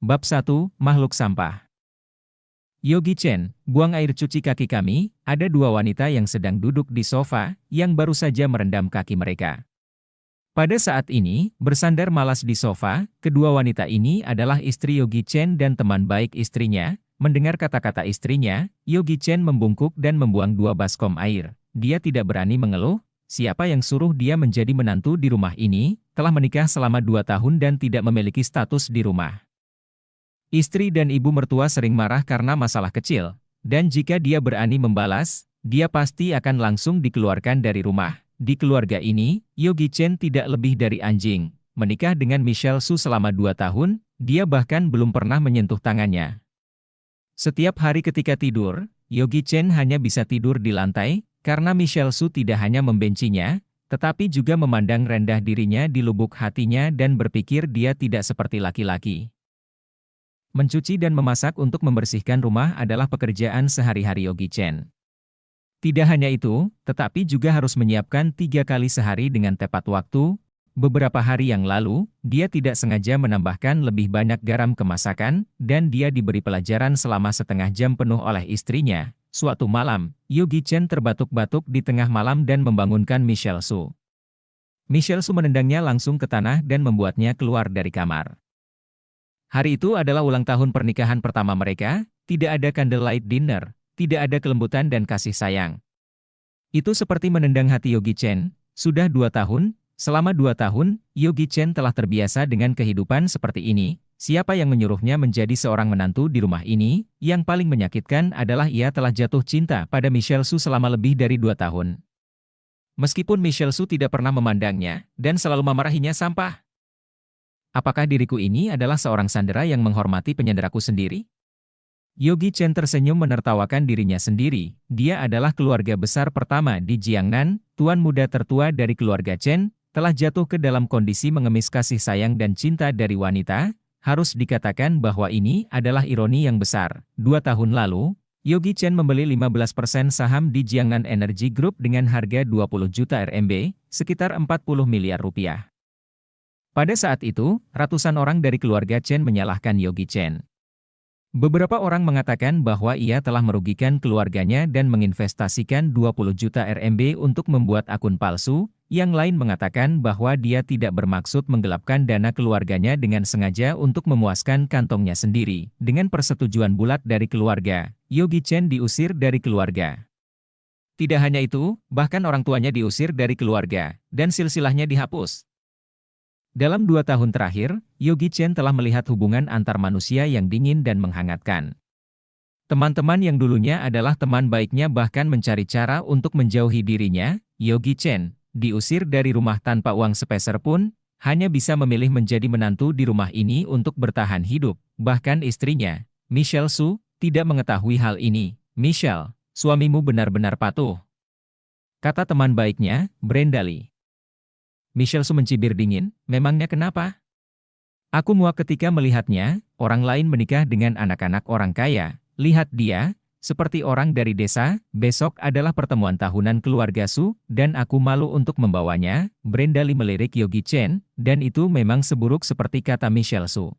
Bab 1, Makhluk Sampah. Yogi Chen, buang air cuci kaki kami, ada dua wanita yang sedang duduk di sofa, yang baru saja merendam kaki mereka. Pada saat ini, bersandar malas di sofa, kedua wanita ini adalah istri Yogi Chen dan teman baik istrinya. Mendengar kata-kata istrinya, Yogi Chen membungkuk dan membuang dua baskom air. Dia tidak berani mengeluh, siapa yang suruh dia menjadi menantu di rumah ini, telah menikah selama 2 tahun dan tidak memiliki status di rumah. Istri dan ibu mertua sering marah karena masalah kecil, dan jika dia berani membalas, dia pasti akan langsung dikeluarkan dari rumah. Di keluarga ini, Yogi Chen tidak lebih dari anjing. Menikah dengan Michelle Su selama 2 tahun, dia bahkan belum pernah menyentuh tangannya. Setiap hari ketika tidur, Yogi Chen hanya bisa tidur di lantai, karena Michelle Su tidak hanya membencinya, tetapi juga memandang rendah dirinya di lubuk hatinya dan berpikir dia tidak seperti laki-laki. Mencuci dan memasak untuk membersihkan rumah adalah pekerjaan sehari-hari Yogi Chen. Tidak hanya itu, tetapi juga harus menyiapkan 3 kali sehari dengan tepat waktu. Beberapa hari yang lalu, dia tidak sengaja menambahkan lebih banyak garam ke masakan, dan dia diberi pelajaran selama setengah jam penuh oleh istrinya. Suatu malam, Yogi Chen terbatuk-batuk di tengah malam dan membangunkan Michelle Su. Michelle Su menendangnya langsung ke tanah dan membuatnya keluar dari kamar. Hari itu adalah ulang tahun pernikahan pertama mereka, tidak ada candlelight dinner, tidak ada kelembutan dan kasih sayang. Itu seperti menendang hati Yogi Chen. Sudah 2 tahun, selama 2 tahun, Yogi Chen telah terbiasa dengan kehidupan seperti ini. Siapa yang menyuruhnya menjadi seorang menantu di rumah ini? Yang paling menyakitkan adalah ia telah jatuh cinta pada Michelle Su selama lebih dari 2 tahun. Meskipun Michelle Su tidak pernah memandangnya, dan selalu memarahinya sampah. Apakah diriku ini adalah seorang sandera yang menghormati penyanderaku sendiri? Yogi Chen tersenyum menertawakan dirinya sendiri. Dia adalah keluarga besar pertama di Jiangnan, tuan muda tertua dari keluarga Chen, telah jatuh ke dalam kondisi mengemis kasih sayang dan cinta dari wanita. Harus dikatakan bahwa ini adalah ironi yang besar. 2 tahun lalu, Yogi Chen membeli 15% saham di Jiangnan Energy Group dengan harga 20 juta RMB, sekitar 40 miliar rupiah. Pada saat itu, ratusan orang dari keluarga Chen menyalahkan Yogi Chen. Beberapa orang mengatakan bahwa ia telah merugikan keluarganya dan menginvestasikan 20 juta RMB untuk membuat akun palsu. Yang lain mengatakan bahwa dia tidak bermaksud menggelapkan dana keluarganya dengan sengaja untuk memuaskan kantongnya sendiri. Dengan persetujuan bulat dari keluarga, Yogi Chen diusir dari keluarga. Tidak hanya itu, bahkan orang tuanya diusir dari keluarga, dan silsilahnya dihapus. Dalam 2 tahun terakhir, Yogi Chen telah melihat hubungan antar manusia yang dingin dan menghangatkan. Teman-teman yang dulunya adalah teman baiknya bahkan mencari cara untuk menjauhi dirinya. Yogi Chen diusir dari rumah tanpa uang sepeser pun, hanya bisa memilih menjadi menantu di rumah ini untuk bertahan hidup. Bahkan istrinya, Michelle Su, tidak mengetahui hal ini. "Michelle, suamimu benar-benar patuh," kata teman baiknya, Brenda Lee. Michelle Su mencibir dingin, "Memangnya kenapa? Aku muak ketika melihatnya, orang lain menikah dengan anak-anak orang kaya. Lihat dia, seperti orang dari desa. Besok adalah pertemuan tahunan keluarga Su, dan aku malu untuk membawanya." Brenda Lee melirik Yogi Chen, dan itu memang seburuk seperti kata Michelle Su.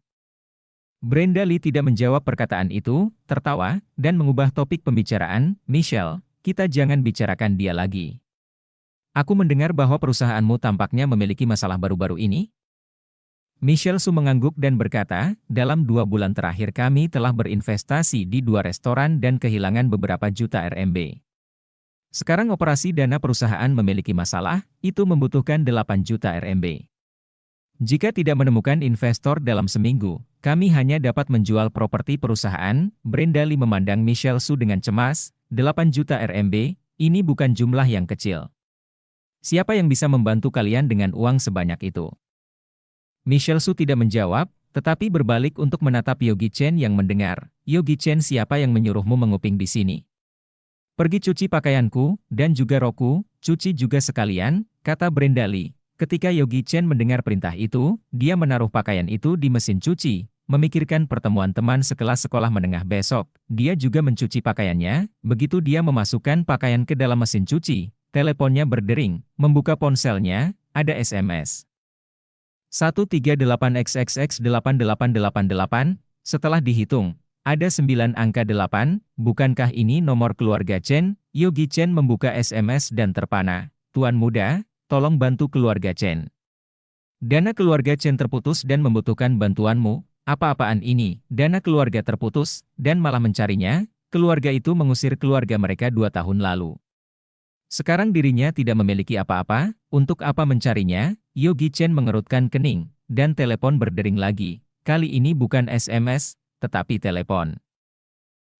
Brenda Lee tidak menjawab perkataan itu, tertawa, dan mengubah topik pembicaraan. "Michelle, kita jangan bicarakan dia lagi. Aku mendengar bahwa perusahaanmu tampaknya memiliki masalah baru-baru ini." Michelle Su mengangguk dan berkata, "Dalam 2 bulan terakhir kami telah berinvestasi di 2 restoran dan kehilangan beberapa juta RMB. Sekarang operasi dana perusahaan memiliki masalah, itu membutuhkan 8 juta RMB. Jika tidak menemukan investor dalam seminggu, kami hanya dapat menjual properti perusahaan." Brenda Lee memandang Michelle Su dengan cemas. 8 juta RMB, ini bukan jumlah yang kecil. Siapa yang bisa membantu kalian dengan uang sebanyak itu? Michelle Su tidak menjawab, tetapi berbalik untuk menatap Yogi Chen yang mendengar. "Yogi Chen, siapa yang menyuruhmu menguping di sini? Pergi cuci pakaianku, dan juga rokku, cuci juga sekalian," kata Brenda Lee. Ketika Yogi Chen mendengar perintah itu, dia menaruh pakaian itu di mesin cuci. Memikirkan pertemuan teman sekelas sekolah menengah besok, dia juga mencuci pakaiannya. Begitu dia memasukkan pakaian ke dalam mesin cuci, teleponnya berdering. Membuka ponselnya, ada SMS. 138XXX8888, Setelah dihitung, ada 9 angka 8, bukankah ini nomor keluarga Chen? Yogi Chen membuka SMS dan terpana. Tuan muda, tolong bantu keluarga Chen. Dana keluarga Chen terputus dan membutuhkan bantuanmu. Apa-apaan ini? Dana keluarga terputus, dan malah mencarinya. Keluarga itu mengusir keluarga mereka 2 tahun lalu. Sekarang dirinya tidak memiliki apa-apa, untuk apa mencarinya? Yogi Chen mengerutkan kening, dan telepon berdering lagi. Kali ini bukan SMS, tetapi telepon.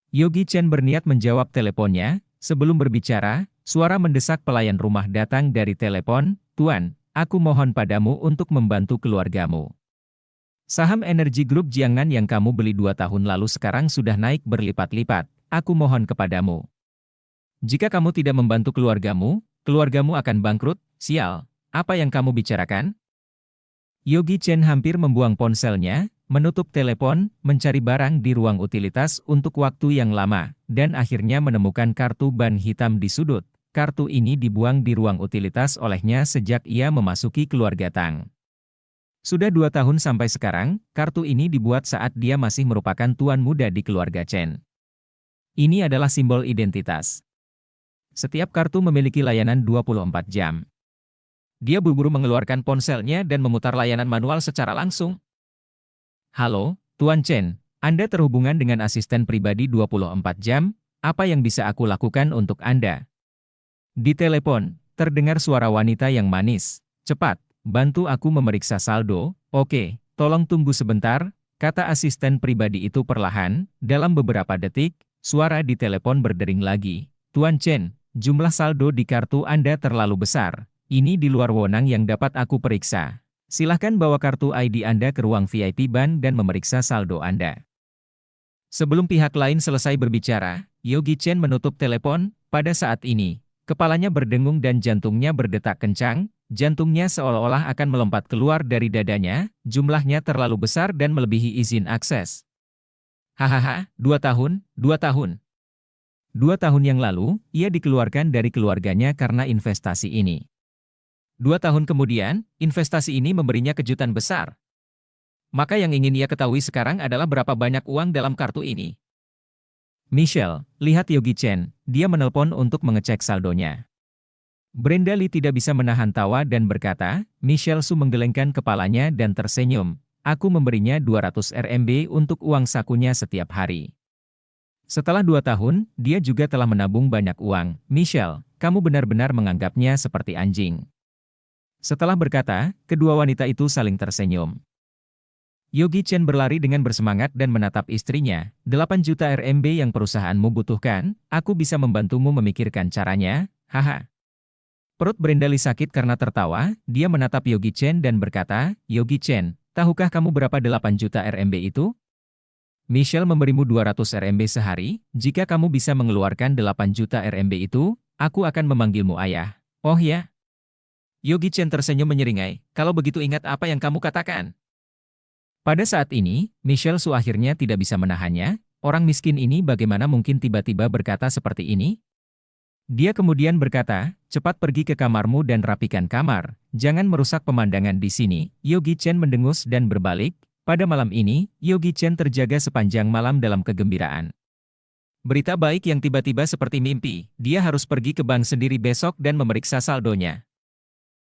Yogi Chen berniat menjawab teleponnya. Sebelum berbicara, suara mendesak pelayan rumah datang dari telepon. Tuan, aku mohon padamu untuk membantu keluargamu. Saham Energy Group Jiangnan yang kamu beli 2 tahun lalu sekarang sudah naik berlipat-lipat. Aku mohon kepadamu. Jika kamu tidak membantu keluargamu akan bangkrut. Sial, apa yang kamu bicarakan? Yogi Chen hampir membuang ponselnya, menutup telepon, mencari barang di ruang utilitas untuk waktu yang lama, dan akhirnya menemukan kartu ban hitam di sudut. Kartu ini dibuang di ruang utilitas olehnya sejak ia memasuki keluarga Tang. Sudah 2 tahun sampai sekarang, kartu ini dibuat saat dia masih merupakan tuan muda di keluarga Chen. Ini adalah simbol identitas. Setiap kartu memiliki layanan 24 jam. Dia buru-buru mengeluarkan ponselnya dan memutar layanan manual secara langsung. Halo, Tuan Chen, Anda terhubungan dengan asisten pribadi 24 jam, apa yang bisa aku lakukan untuk Anda? Di telepon, terdengar suara wanita yang manis. Cepat, bantu aku memeriksa saldo. Oke, tolong tunggu sebentar, kata asisten pribadi itu perlahan. Dalam beberapa detik, suara di telepon berdering lagi. Tuan Chen, jumlah saldo di kartu Anda terlalu besar. Ini di luar wewenang yang dapat aku periksa. Silahkan bawa kartu ID Anda ke ruang VIP ban dan memeriksa saldo Anda. Sebelum pihak lain selesai berbicara, Yogi Chen menutup telepon. Pada saat ini, kepalanya berdengung dan jantungnya berdetak kencang. Jantungnya seolah-olah akan melompat keluar dari dadanya. Jumlahnya terlalu besar dan melebihi izin akses. Hahaha, 2 tahun, 2 tahun. 2 tahun yang lalu, ia dikeluarkan dari keluarganya karena investasi ini. 2 tahun kemudian, investasi ini memberinya kejutan besar. Maka yang ingin ia ketahui sekarang adalah berapa banyak uang dalam kartu ini. Michelle, lihat Yogi Chen, dia menelpon untuk mengecek saldonya. Brenda Lee tidak bisa menahan tawa dan berkata, Michelle Su menggelengkan kepalanya dan tersenyum. Aku memberinya 200 RMB untuk uang sakunya setiap hari. Setelah 2 tahun, dia juga telah menabung banyak uang. Michelle, kamu benar-benar menganggapnya seperti anjing. Setelah berkata, kedua wanita itu saling tersenyum. Yogi Chen berlari dengan bersemangat dan menatap istrinya. 8 juta RMB yang perusahaanmu butuhkan, aku bisa membantumu memikirkan caranya, haha. Perut Brenda Lee sakit karena tertawa, dia menatap Yogi Chen dan berkata, Yogi Chen, tahukah kamu berapa 8 juta RMB itu? Michelle memberimu 200 RMB sehari, jika kamu bisa mengeluarkan 8 juta RMB itu, aku akan memanggilmu ayah. Oh ya? Yogi Chen tersenyum menyeringai, kalau begitu ingat apa yang kamu katakan. Pada saat ini, Michelle Su akhirnya tidak bisa menahannya, orang miskin ini bagaimana mungkin tiba-tiba berkata seperti ini? Dia kemudian berkata, cepat pergi ke kamarmu dan rapikan kamar, jangan merusak pemandangan di sini. Yogi Chen mendengus dan berbalik. Pada malam ini, Yogi Chen terjaga sepanjang malam dalam kegembiraan. Berita baik yang tiba-tiba seperti mimpi, dia harus pergi ke bank sendiri besok dan memeriksa saldonya.